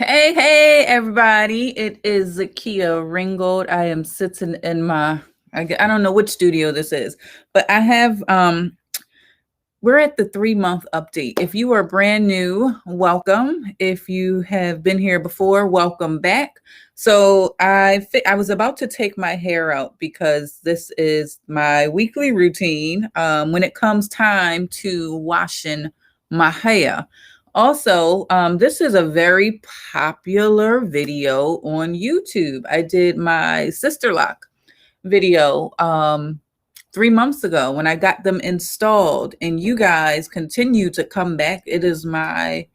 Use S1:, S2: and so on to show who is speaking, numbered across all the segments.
S1: Hey, everybody. It is Zakia Ringgold. I am sitting in I don't know which studio this is, but we're at the 3-month update. If you are brand new, welcome. If you have been here before, welcome back. So I was about to take my hair out because this is my weekly routine when it comes time to washing my hair. Also, this is a very popular video on YouTube. I did my Sisterlock video 3 months ago when I got them installed, and you guys continue to come back. It is my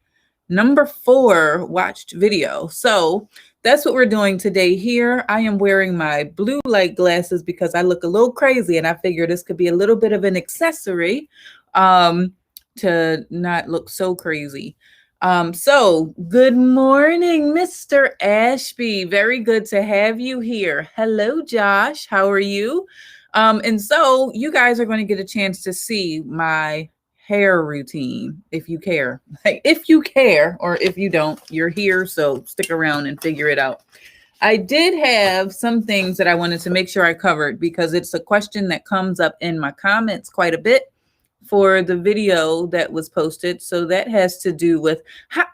S1: number 4 watched video. So that's what we're doing today here. I am wearing my blue light glasses because I look a little crazy, and I figure this could be a little bit of an accessory to not look so crazy. So good morning, Mr. Ashby. Very good to have you here. Hello, Josh. How are you? And so you guys are going to get a chance to see my hair routine if you care. Like, if you care, or if you don't, you're here, so stick around and figure it out. I did have some things that I wanted to make sure I covered because it's a question that comes up in my comments quite a bit for the video that was posted. So that has to do with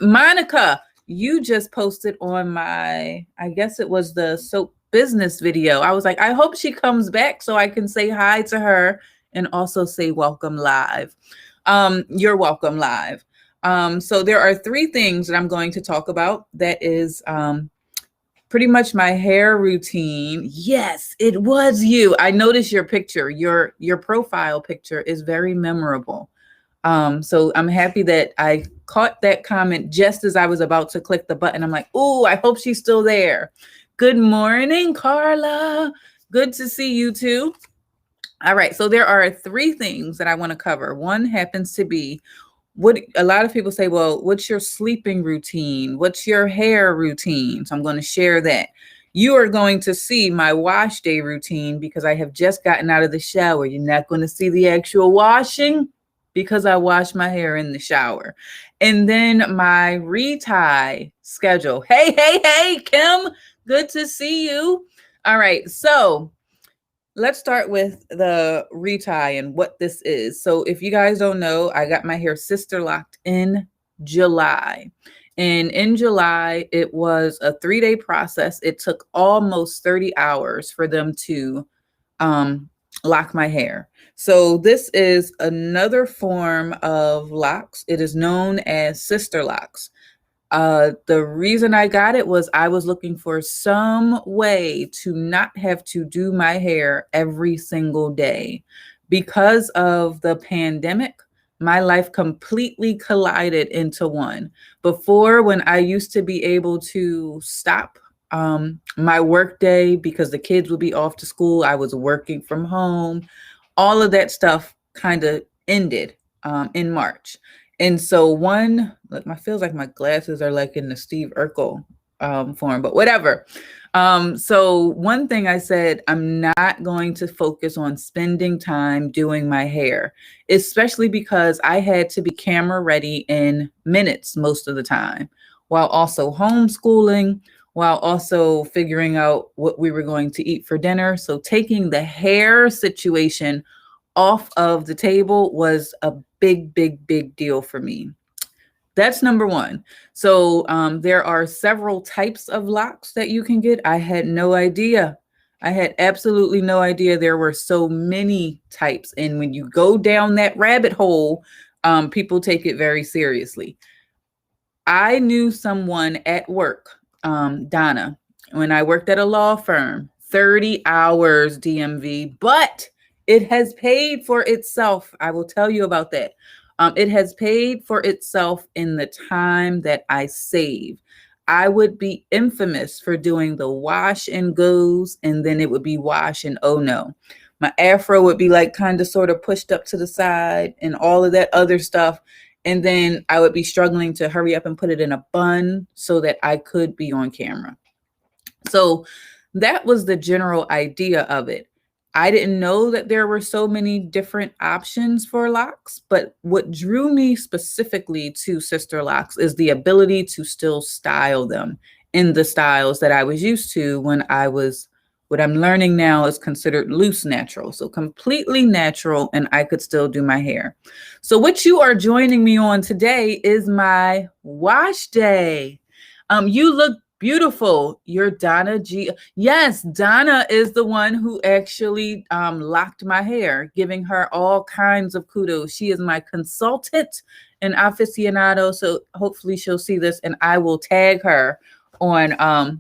S1: Monica. You just posted on my, I guess it was the soap business video. I was like, I hope she comes back so I can say hi to her and also say welcome live. You're welcome live. So there are 3 things that I'm going to talk about. That is pretty much my hair routine. Yes, it was you. I noticed your picture. Your profile picture is very memorable. So I'm happy that I caught that comment just as I was about to click the button. I'm like, oh, I hope she's still there. Good morning, Carla. Good to see you too. All right, so there are 3 things that I want to cover. One happens to be what a lot of people say, well, what's your sleeping routine? What's your hair routine? So I'm going to share that. You are going to see my wash day routine because I have just gotten out of the shower. You're not going to see the actual washing because I wash my hair in the shower. And then my retie schedule. Hey, Kim, good to see you. All right, so let's start with the retie and what this is. So if you guys don't know, I got my hair Sisterlocked in July. And in July, it was a 3-day process. It took almost 30 hours for them to lock my hair. So this is another form of locks. It is known as Sisterlocks. The reason I got it was I was looking for some way to not have to do my hair every single day. Because of the pandemic, my life completely collided into one. Before, when I used to be able to stop my work day because the kids would be off to school, I was working from home. All of that stuff kind of ended in March. And so I feels like my glasses are like in the Steve Urkel form, but whatever. So one thing I said, I'm not going to focus on spending time doing my hair, especially because I had to be camera ready in minutes most of the time, while also homeschooling, while also figuring out what we were going to eat for dinner. So taking the hair situation off of the table was a big deal for me. That's number 1. So there are several types of locks that you can get. I had no idea. I had absolutely no idea there were so many types. And when you go down that rabbit hole, people take it very seriously. I knew someone at work, Donna, when I worked at a law firm, 30 hours DMV, but it has paid for itself. I will tell you about that. It has paid for itself in the time that I save. I would be infamous for doing the wash and goes, and then it would be wash and oh no. My afro would be like kind of sort of pushed up to the side and all of that other stuff. And then I would be struggling to hurry up and put it in a bun so that I could be on camera. So that was the general idea of it. I didn't know that there were so many different options for locks, but what drew me specifically to Sisterlocks is the ability to still style them in the styles that I was used to when I was, what I'm learning now is considered loose natural. So completely natural, and I could still do my hair. So what you are joining me on today is my wash day. You look beautiful. You're Donna G. Yes, Donna is the one who actually locked my hair, giving her all kinds of kudos. She is my consultant and aficionado. So hopefully she'll see this and I will tag her on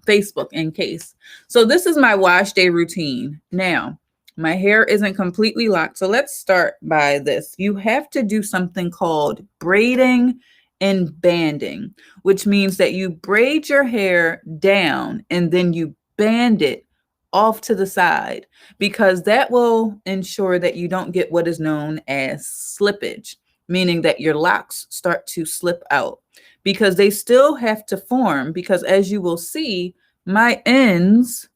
S1: Facebook in case. So this is my wash day routine. Now, my hair isn't completely locked. So let's start by this. You have to do something called braiding and banding, which means that you braid your hair down and then you band it off to the side, because that will ensure that you don't get what is known as slippage, meaning that your locks start to slip out, because they still have to form, because as you will see, my ends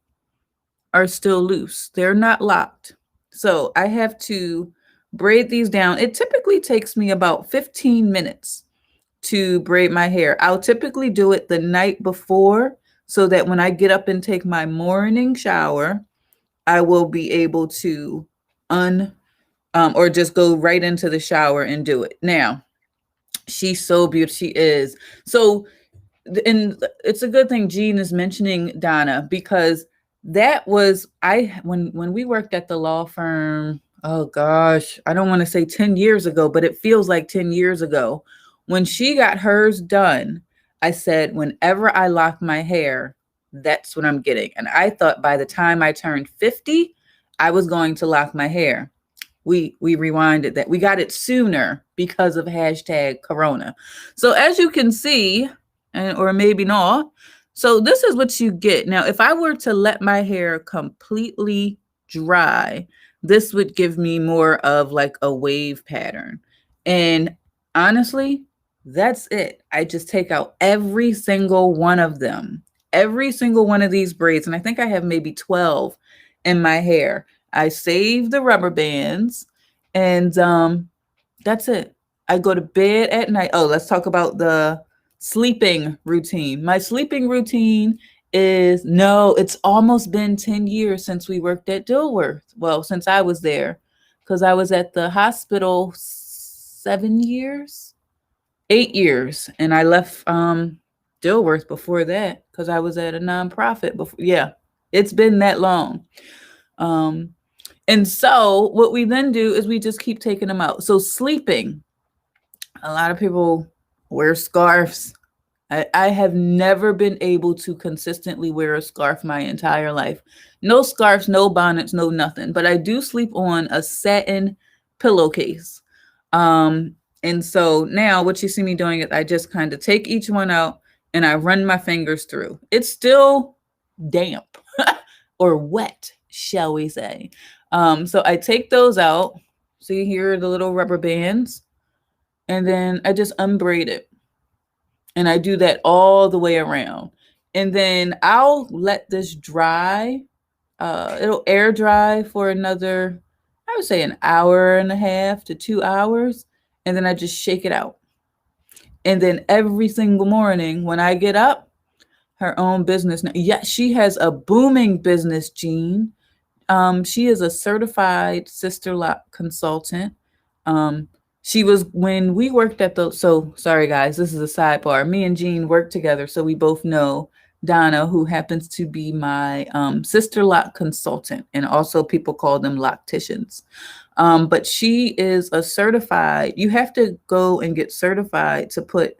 S1: are still loose. They're not locked. So I have to braid these down. It typically takes me about 15 minutes to braid my hair. I'll typically do it the night before so that when I get up and take my morning shower, I will be able to or just go right into the shower and do it. Now, she's so beautiful. She is. So, and it's a good thing Jean is mentioning Donna, because that was when we worked at the law firm. Oh gosh, I don't want to say 10 years ago, but it feels like 10 years ago. When she got hers done, I said, whenever I lock my hair, that's what I'm getting. And I thought by the time I turned 50, I was going to lock my hair. We rewinded that. We got it sooner because of hashtag Corona. So as you can see, or maybe not, so this is what you get. Now, if I were to let my hair completely dry, this would give me more of like a wave pattern. And honestly, that's it. I just take out every single one of them, every single one of these braids. And I think I have maybe 12 in my hair. I save the rubber bands, and that's it. I go to bed at night. Oh, let's talk about the sleeping routine. My sleeping routine is, no, it's almost been 10 years since we worked at Dilworth. Well, since I was there, because I was at the hospital 7 years, 8 years, and I left Dilworth before that because I was at a nonprofit before. Yeah, it's been that long. And so what we then do is we just keep taking them out. So sleeping, a lot of people wear scarves. I have never been able to consistently wear a scarf my entire life. No scarves, no bonnets, no nothing. But I do sleep on a satin pillowcase. And so now what you see me doing is I just kind of take each one out and I run my fingers through. It's still damp or wet, shall we say. So I take those out. See here, the little rubber bands. And then I just unbraid it. And I do that all the way around. And then I'll let this dry. It'll air dry for another, I would say, an hour and a half to 2 hours. And then I just shake it out. And then every single morning when I get up, her own business. Yes, she has a booming business, Jean. She is a certified Sisterlock consultant. She was, when we worked at so sorry guys, this is a sidebar. Me and Jean worked together, so we both know Donna, who happens to be my Sisterlock consultant, and also people call them locticians. But she is a certified, you have to go and get certified to put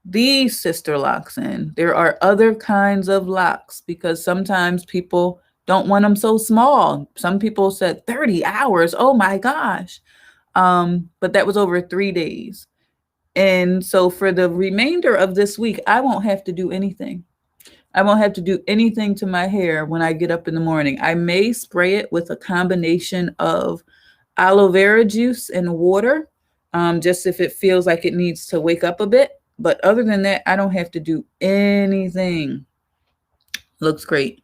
S1: these Sisterlocks in. There are other kinds of locks because sometimes people don't want them so small. Some people said 30 hours. Oh my gosh. But that was over 3 days. And so for the remainder of this week, I won't have to do anything. I won't have to do anything to my hair when I get up in the morning. I may spray it with a combination of aloe vera juice and water, just if it feels like it needs to wake up a bit. But other than that, I don't have to do anything. Looks great.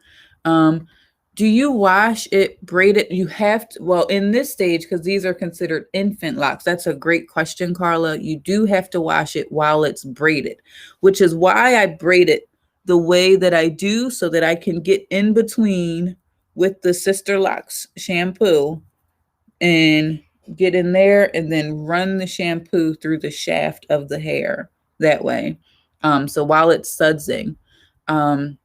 S1: Do you wash it, braid it? You have to, well, in this stage, because these are considered infant locks. That's a great question, Carla. You do have to wash it while it's braided, which is why I braid it the way that I do so that I can get in between with the Sisterlocks shampoo and get in there and then run the shampoo through the shaft of the hair that way. So while it's sudsing. Um,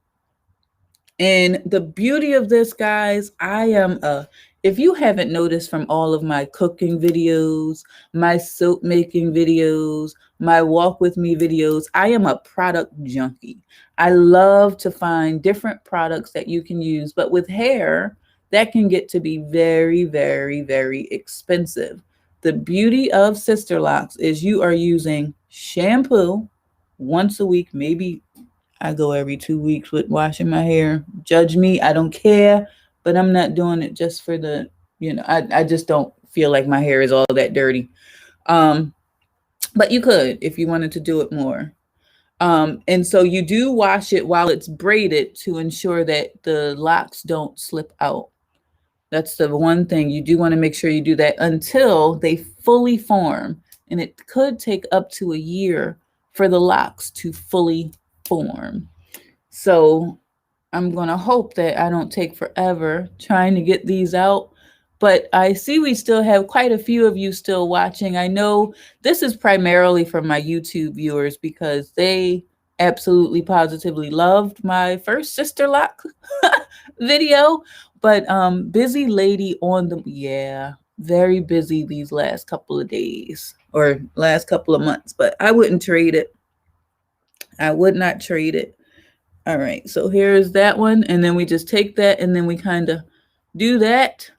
S1: and the beauty of this, guys, if you haven't noticed from all of my cooking videos, my soap making videos, my walk with me videos, I am a product junkie. I love to find different products that you can use, but with hair, that can get to be very, very, very expensive. The beauty of Sister Locks is you are using shampoo once a week, maybe I go every 2 weeks with washing my hair. Judge me, I don't care, but I'm not doing it just for I just don't feel like my hair is all that dirty. Um, but you could if you wanted to do it more. And so you do wash it while it's braided to ensure that the locks don't slip out. That's the one thing you do want to make sure you do that until they fully form. And it could take up to a year for the locks to fully form. So I'm going to hope that I don't take forever trying to get these out. But I see we still have quite a few of you still watching. I know this is primarily for my YouTube viewers because they absolutely positively loved my first Sister Lock video. But busy lady on the, yeah, very busy these last couple of days or last couple of months. But I wouldn't trade it. I would not trade it. All right, so here's that one. And then we just take that and then we kind of do that.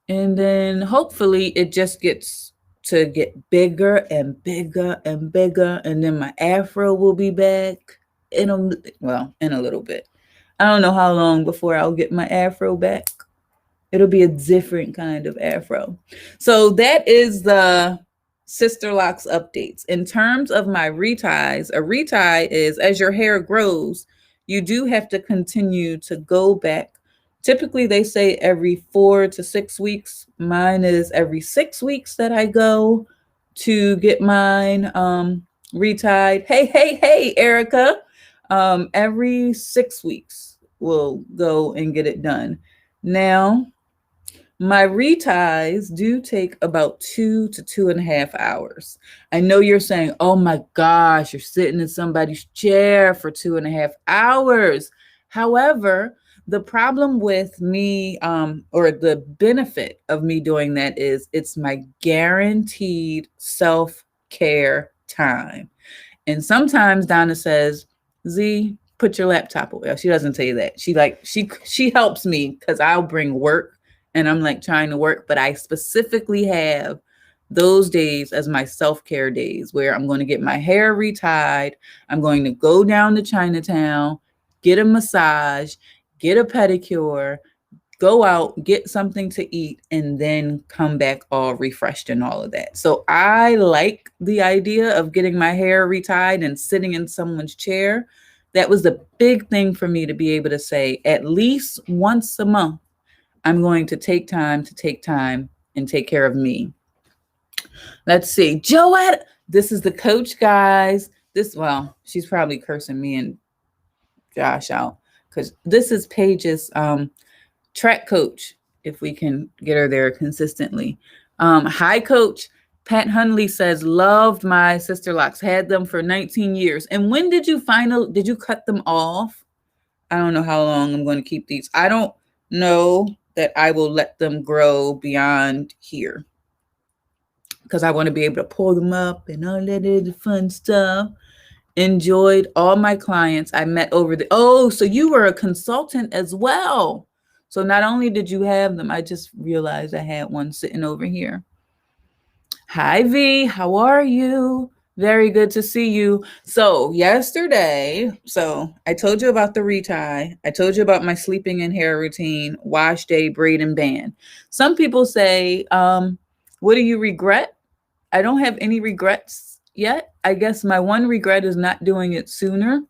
S1: And then hopefully it just gets to get bigger and bigger and bigger. And then my afro will be back in a little bit. I don't know how long before I'll get my afro back. It'll be a different kind of afro. So that is the Sister Locks updates. In terms of my reties, a retie is as your hair grows, you do have to continue to go back. Typically, they say every 4 to 6 weeks. Mine is every 6 weeks that I go to get mine retied. Hey, Erica. Every 6 weeks, we'll go and get it done. Now, my reties do take about 2 to 2.5 hours. I know you're saying, oh my gosh, you're sitting in somebody's chair for 2.5 hours. However, the problem with me, or the benefit of me doing that is it's my guaranteed self-care time. And sometimes Donna says, Z, put your laptop away. She doesn't tell you that. She helps me because I'll bring work and I'm like trying to work, but I specifically have those days as my self-care days where I'm going to get my hair retied. I'm going to go down to Chinatown, get a massage, get a pedicure, go out, get something to eat, and then come back all refreshed and all of that. So I like the idea of getting my hair retied and sitting in someone's chair. That was the big thing for me to be able to say at least once a month, I'm going to take time and take care of me. Let's see. Joette, this is the coach, guys. She's probably cursing me and Josh out because this is Paige's track coach, if we can get her there consistently. Hi, coach. Pat Hunley says, loved my Sister Locks, had them for 19 years. And when did you cut them off? I don't know how long I'm going to keep these. I don't know that I will let them grow beyond here because I want to be able to pull them up and all that other fun stuff. Enjoyed all my clients I met so you were a consultant as well. So not only did you have them, I just realized I had one sitting over here. Hi, V. How are you? Very good to see you. So yesterday, I told you about the retie. I told you about my sleeping in hair routine, wash day, braid and band. Some people say, what do you regret? I don't have any regrets yet. I guess my one regret is not doing it sooner.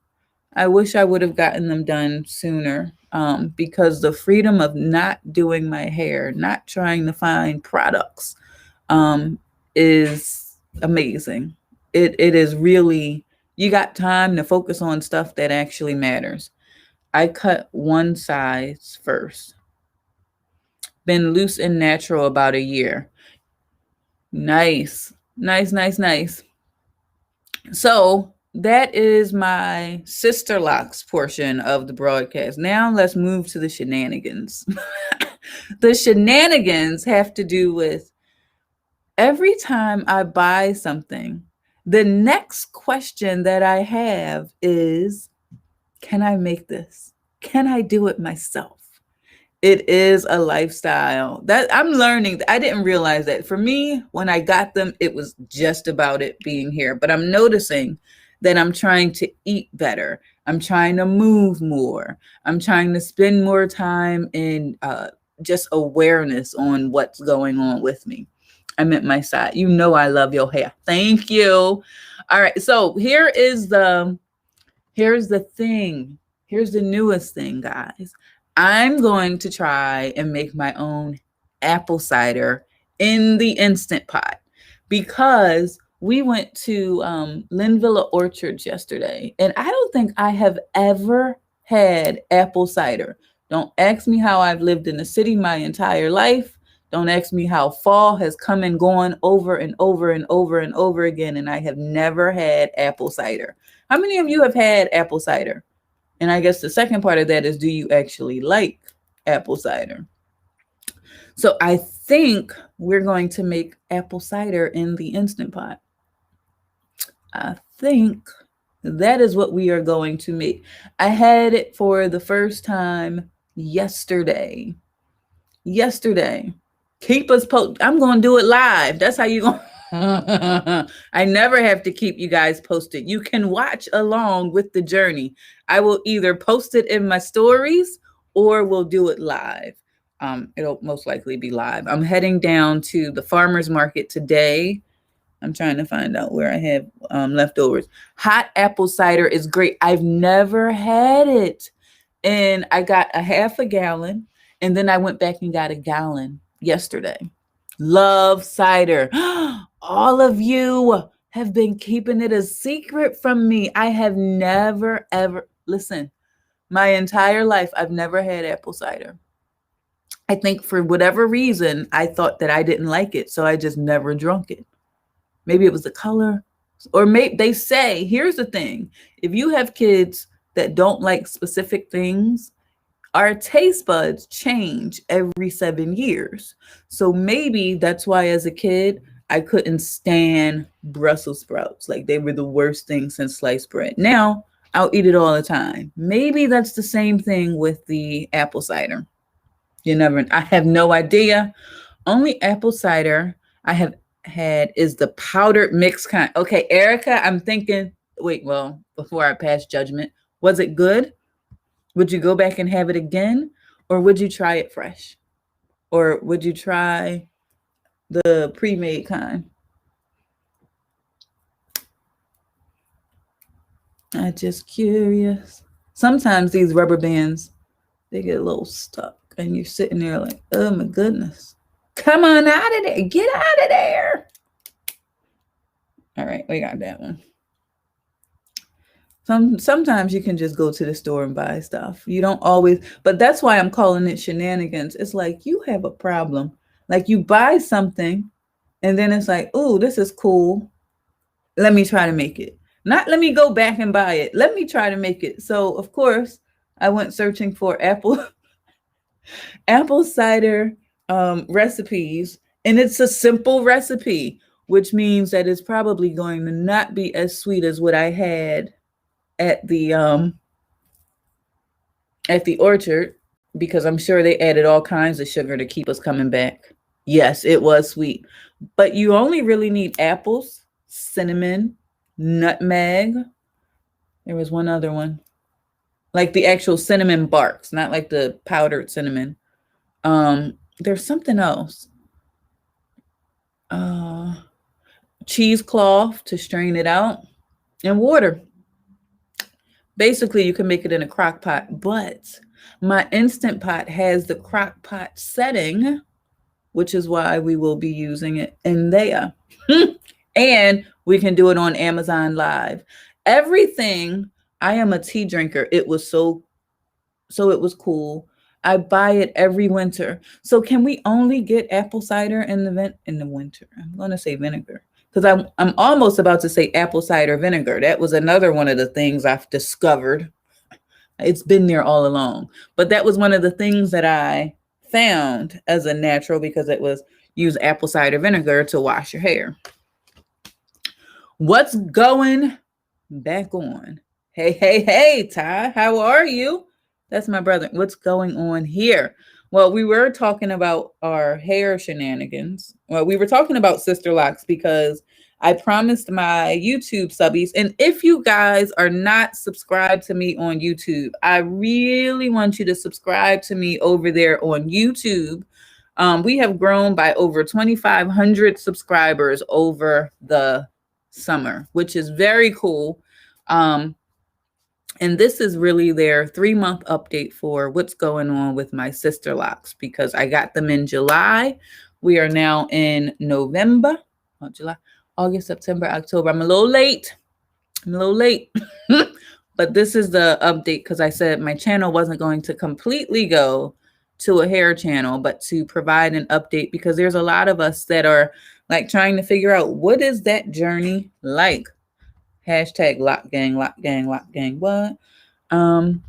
S1: I wish I would have gotten them done sooner, because the freedom of not doing my hair, not trying to find products, is amazing. It is really, you got time to focus on stuff that actually matters. I cut one size first. Been loose and natural about a year. Nice. Nice, nice, nice. So that is my Sisterlocks portion of the broadcast. Now let's move to the shenanigans. The shenanigans have to do with every time I buy something, the next question that I have is, can I make this? Can I do it myself? It is a lifestyle that I'm learning. I didn't realize that for me, when I got them, it was just about it being here. But I'm noticing that I'm trying to eat better. I'm trying to move more. I'm trying to spend more time in just awareness on what's going on with me. I'm at my side. You know I love your hair. Thank you. All right. So here's the thing. Here's the newest thing, guys. I'm going to try and make my own apple cider in the Instant Pot, because we went to Linvilla Orchards yesterday, and I don't think I have ever had apple cider. Don't ask me how I've lived in the city my entire life. Don't ask me how fall has come and gone over and over and over and over again, and I have never had apple cider. How many of you have had apple cider? And I guess the second part of that is, do you actually like apple cider? So I think we're going to make apple cider in the Instant Pot. I think that is what we are going to make. I had it for the first time yesterday. Keep us posted. I'm going to do it live. That's how you going. I never have to keep you guys posted. You can watch along with the journey. I will either post it in my stories or we'll do it live. It'll most likely be live. I'm heading down to the farmer's market today. I'm trying to find out where I have leftovers. Hot apple cider is great. I've never had it. And I got a half a gallon, and then I went back and got a gallon yesterday. Love cider. All of you have been keeping it a secret from me. I have never, ever, listen, my entire life, I've never had apple cider. I think for whatever reason, I thought that I didn't like it, so I just never drunk it. Maybe it was the color, or maybe they say, here's the thing. If you have kids that don't like specific things, our taste buds change every 7 years. So maybe that's why as a kid, I couldn't stand Brussels sprouts. Like they were the worst thing since sliced bread. Now I'll eat it all the time. Maybe that's the same thing with the apple cider. I have no idea. Only apple cider I have had is the powdered mix kind. Okay, Erica, I'm thinking, before I pass judgment, was it good? Would you go back and have it again? Or would you try it fresh? Or would you try the pre-made kind? I'm just curious. Sometimes these rubber bands, they get a little stuck and you're sitting there like, oh my goodness. Come on out of there. Get out of there. All right, we got that one. Sometimes you can just go to the store and buy stuff. You don't always, but that's why I'm calling it shenanigans. It's like you have a problem. Like you buy something and then it's like, oh, this is cool. Let me try to make it. Not let me go back and buy it. Let me try to make it. So of course I went searching for apple cider recipes, and it's a simple recipe, which means that it's probably going to not be as sweet as what I had at the orchard, because I'm sure they added all kinds of sugar to keep us coming back. Yes, it was sweet, but you only really need apples, cinnamon, nutmeg. There was one other one, like the actual cinnamon barks, not like the powdered cinnamon. There's something else. Cheesecloth to strain it out, and water. Basically, you can make it in a crock pot, but my Instant Pot has the crock pot setting, which is why we will be using it in there. And we can do it on Amazon Live. Everything, I am a tea drinker. It was so it was cool. I buy it every winter. So can we only get apple cider in the winter? I'm going to say vinegar because I'm almost about to say apple cider vinegar. That was another one of the things I've discovered. It's been there all along, but that was one of the things that I found as a natural because it was use apple cider vinegar to wash your hair. What's going back on? Hey, hey, hey, Ty, how are you? That's my brother. What's going on here? Well, we were talking about our hair shenanigans. Well, we were talking about Sisterlocks because I promised my YouTube subbies. And if you guys are not subscribed to me on YouTube, I really want you to subscribe to me over there on YouTube. We have grown by over 2,500 subscribers over the summer, which is very cool. And this is really their 3-month update for what's going on with my Sisterlocks because I got them in July. We are now in November, July, August, September, October. I'm a little late. But this is the update because I said my channel wasn't going to completely go to a hair channel, but to provide an update because there's a lot of us that are like trying to figure out what is that journey like. Hashtag lock gang, what? I'm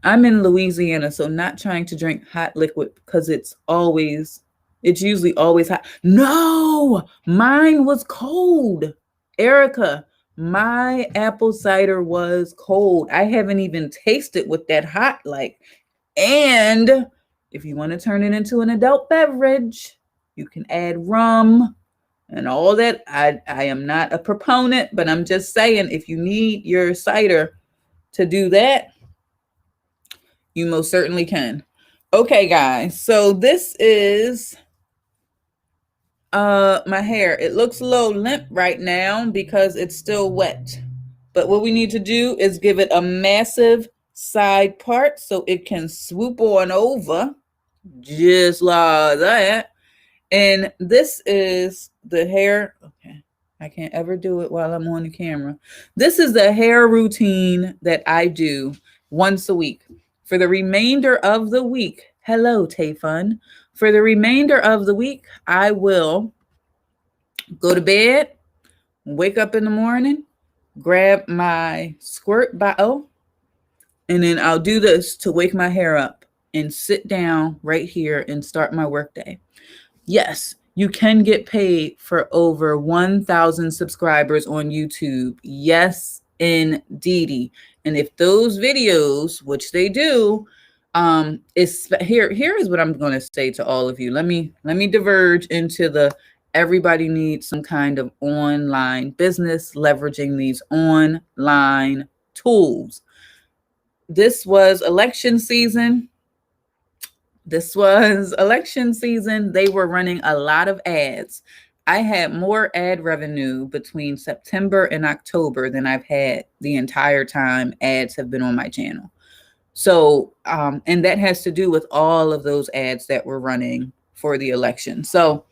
S1: in Louisiana, so not trying to drink hot liquid because it's usually always hot. No, mine was cold. Erica, my apple cider was cold. I haven't even tasted what that hot like. And if you want to turn it into an adult beverage, you can add rum and all that. I am not a proponent, but I'm just saying if you need your cider to do that, you most certainly can. Okay, guys. So this is my hair. It looks a little limp right now because it's still wet. But what we need to do is give it a massive side part so it can swoop on over just like that. And this is the hair. Okay, I can't ever do it while I'm on the camera. This is the hair routine that I do once a week. For the remainder of the week, hello, Tayfun. For the remainder of the week, I will go to bed, wake up in the morning, grab my squirt bottle, and then I'll do this to wake my hair up and sit down right here and start my workday. Yes, you can get paid for over 1,000 subscribers on YouTube. Yes, indeedy. And if those videos, which they do, is here is what I'm going to say to all of you. Let me diverge into the everybody needs some kind of online business leveraging these online tools. This was election season. They were running a lot of ads. I had more ad revenue between September and October than I've had the entire time ads have been on my channel. So, and that has to do with all of those ads that were running for the election. So,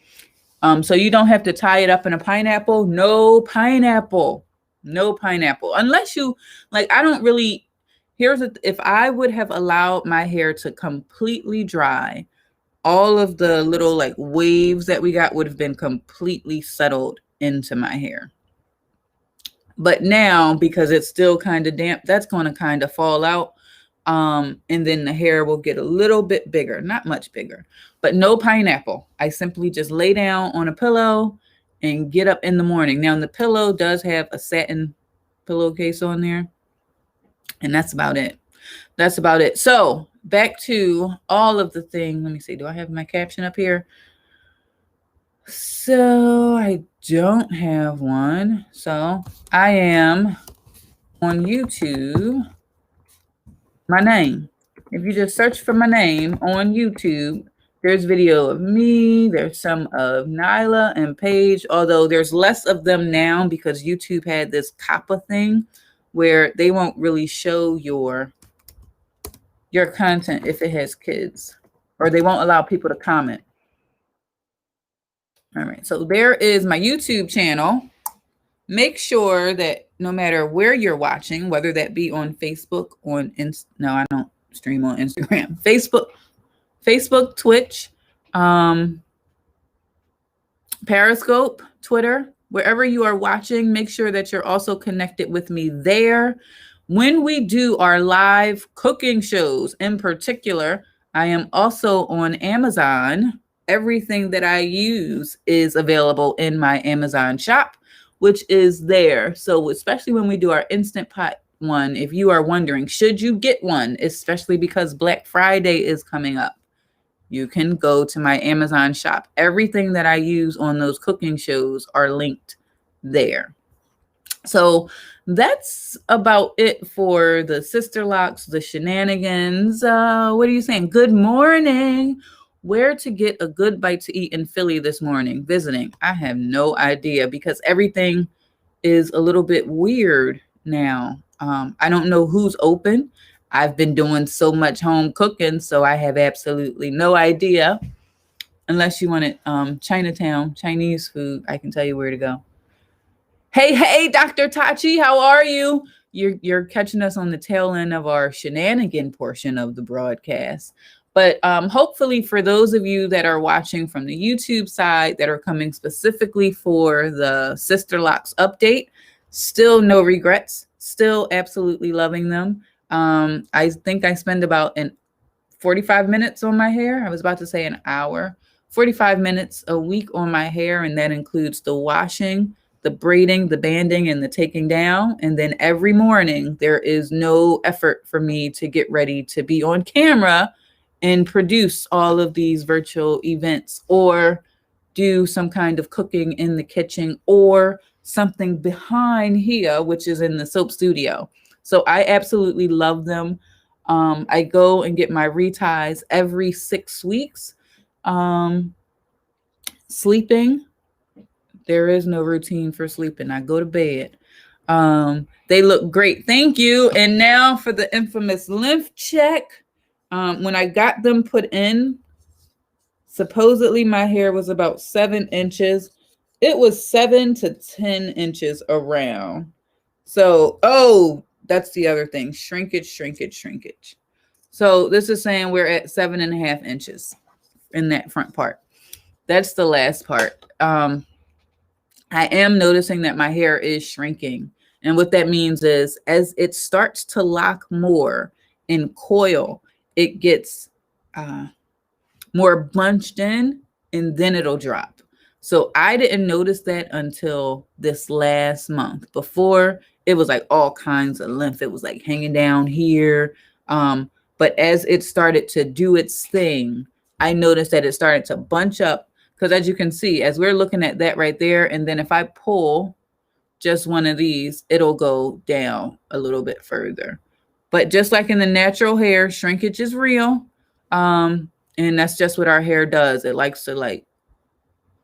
S1: so you don't have to tie it up in a pineapple. No pineapple. Unless you, like, I don't really, if I would have allowed my hair to completely dry, all of the little like waves that we got would have been completely settled into my hair. But now, because it's still kind of damp, that's going to kind of fall out. And then the hair will get a little bit bigger, not much bigger, but no pineapple. I simply just lay down on a pillow and get up in the morning. Now, the pillow does have a satin pillowcase on there. And that's about it. So back to all of the things. Let me see. Do I have my caption up here? So I don't have one. So I am on YouTube. My name. If you just search for my name on YouTube, there's video of me. There's some of Nyla and Paige, although there's less of them now because YouTube had this COPPA thing where they won't really show your content if it has kids, or they won't allow people to comment. All right, so there is my YouTube channel. Make sure that no matter where you're watching, whether that be on Facebook, no, I don't stream on Instagram, Facebook, Twitch, Periscope, Twitter, wherever you are watching, make sure that you're also connected with me there. When we do our live cooking shows in particular, I am also on Amazon. Everything that I use is available in my Amazon shop, which is there. So especially when we do our Instant Pot one, if you are wondering, should you get one, especially because Black Friday is coming up, you can go to my Amazon shop. Everything that I use on those cooking shows are linked there. So that's about it for the Sisterlocks, the Shenanigans. What are you saying? Good morning. Where to get a good bite to eat in Philly this morning? Visiting. I have no idea because everything is a little bit weird now. I don't know who's open. I've been doing so much home cooking, so I have absolutely no idea. Unless you wanted Chinatown, Chinese food, I can tell you where to go. Hey, Dr. Tachi, how are you? You're catching us on the tail end of our shenanigan portion of the broadcast. But hopefully for those of you that are watching from the YouTube side that are coming specifically for the Sisterlocks update, still no regrets, still absolutely loving them. I think I spend about 45 minutes on my hair. I was about to say an hour, 45 minutes a week on my hair. And that includes the washing, the braiding, the banding, and the taking down. And then every morning there is no effort for me to get ready to be on camera and produce all of these virtual events or do some kind of cooking in the kitchen or something behind here, which is in the soap studio. So I absolutely love them. I go and get my reties every 6 weeks. Sleeping, there is no routine for sleeping. I go to bed. They look great. Thank you. And now for the infamous lymph check. When I got them put in, supposedly my hair was about 7 inches. It was 7 to 10 inches around. So, that's the other thing. Shrinkage. So this is saying we're at 7.5 inches in that front part. That's the last part. I am noticing that my hair is shrinking. And what that means is as it starts to lock more in coil, it gets more bunched in and then it'll drop. So I didn't notice that until this last month. Before, it was like all kinds of lymph. It was like hanging down here. But as it started to do its thing, I noticed that it started to bunch up. Because as you can see, as we're looking at that right there, and then if I pull just one of these, it'll go down a little bit further. But just like in the natural hair, shrinkage is real. And that's just what our hair does. It likes to like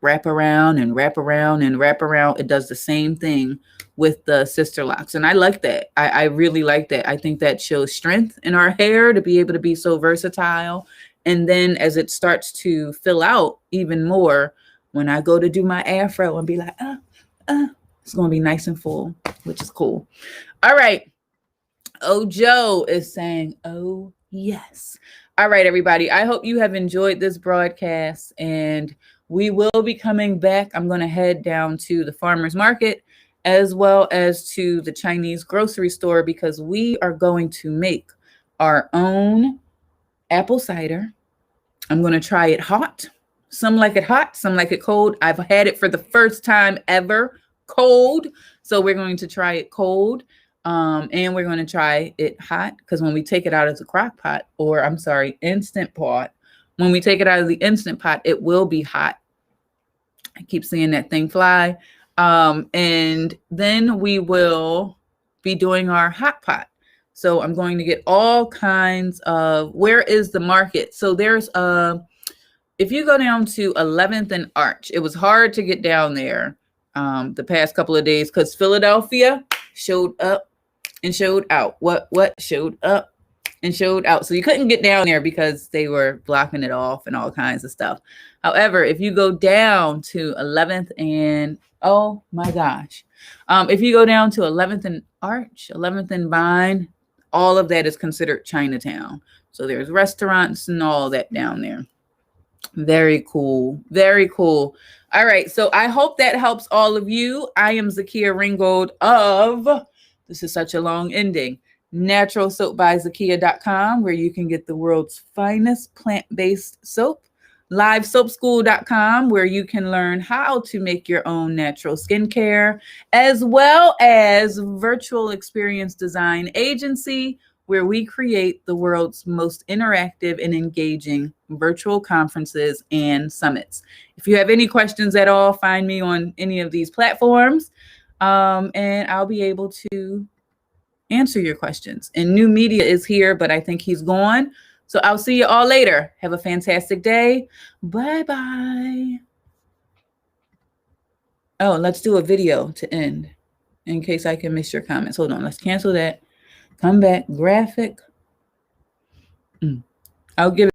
S1: wrap around and wrap around and wrap around. It does the same thing with the Sisterlocks. And I like that. I really like that. I think that shows strength in our hair to be able to be so versatile. And then as it starts to fill out even more, when I go to do my afro and be like, it's going to be nice and full, which is cool. All right. Oh, Joe is saying, oh, yes. All right, everybody. I hope you have enjoyed this broadcast and we will be coming back. I'm going to head down to the farmer's market as well as to the Chinese grocery store because we are going to make our own apple cider. I'm going to try it hot. Some like it hot, some like it cold. I've had it for the first time ever cold. So we're going to try it cold. And we're going to try it hot because when we take it out of the crock pot, or I'm sorry, Instant Pot, when we take it out of the Instant Pot, it will be hot. I keep seeing that thing fly. And then we will be doing our hot pot. So I'm going to get all kinds of, where is the market? So there's if you go down to 11th and Arch, it was hard to get down there the past couple of days because Philadelphia showed up and showed out. What showed up and showed out. So you couldn't get down there because they were blocking it off and all kinds of stuff. However, if you go down to 11th and, oh my gosh, if you go down to 11th and Arch, 11th and Vine, all of that is considered Chinatown. So there's restaurants and all that down there. Very cool. Very cool. All right. So I hope that helps all of you. I am Zakia Ringgold of, this is such a long ending, naturalsoapbyzakia.com, where you can get the world's finest plant-based soap. Livesoapschool.com, where you can learn how to make your own natural skincare, as well as Virtual Experience Design Agency, where we create the world's most interactive and engaging virtual conferences and summits. If you have any questions at all, find me on any of these platforms, and I'll be able to answer your questions. And New Media is here, but I think he's gone. So I'll see you all later. Have a fantastic day. Bye-bye. Oh, let's do a video to end in case I can miss your comments. Hold on. Let's cancel that. Come back. Graphic. I'll give